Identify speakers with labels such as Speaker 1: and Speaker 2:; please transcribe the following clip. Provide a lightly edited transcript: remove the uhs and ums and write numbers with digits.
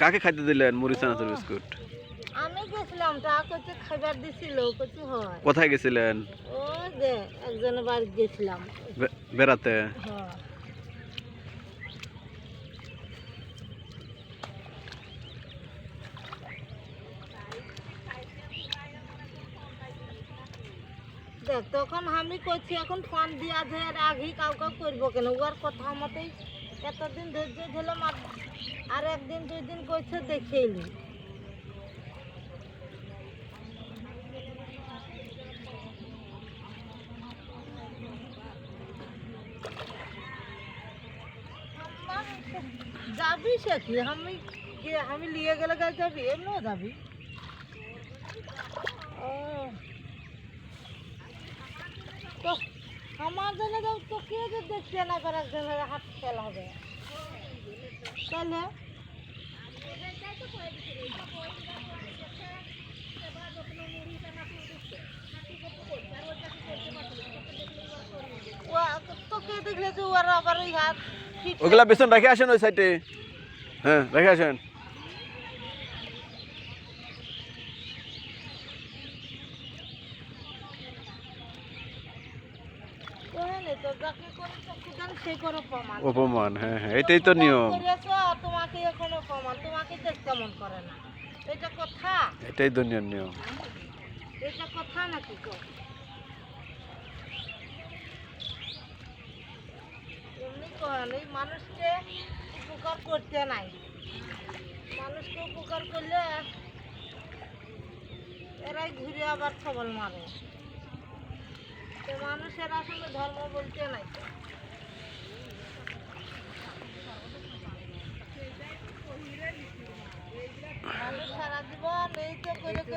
Speaker 1: কাকে খাইতে দিলেন মুড়ি চানাচুর বিস্কুট?
Speaker 2: আমি গেছিলাম, তা করতে খাবার দিছিল, কিছু হয়।
Speaker 1: কোথায় গেছিলেন?
Speaker 2: ও যে একজনের বাড়ি গেছিলাম।
Speaker 1: বেড়াতে?
Speaker 2: হ্যাঁ। দেখ তখন আমি করছি, এখন ফোন দিয়া ধর আগেই কাউকে করবো কেন? ওর কথা মতেই এতদিন ধৈর্য ধরলাম, আর একদিন 2 দিন করছে দেখেইলি। যাবি সে কি? আমি লিয়ে গেলে গাছ যাবি, এমনিও যাবি। ও তো আমার জন্য যাও তো, কে যে দেখছে না করে একজনের হাত খেলা হবে তাহলে। তোকে দেখলে তো ওর আবার ওই হাত
Speaker 1: ওগুলা বেসন রেখে আসেন ওই সাইডে। হ্যাঁ রেখে আসেন। অপমান, হ্যাঁ হ্যাঁ, এটাই তো নিয়ম।
Speaker 2: তোমাকে এখন অপমান, তোমাকে কেমন করে না, এটা কথা?
Speaker 1: এটাই দুনিয়ার নিয়ম।
Speaker 2: এটা কথা নাকি? এমনি করেন, এই মানুষকে উপকার করতে নাই। মানুষকে উপকার করলে এরাই ঘুরে আবার ছবল মারে। তো মানুষের আসলে ধর্ম বলতে নাই। মানুষ সারা জীবন এই তো করে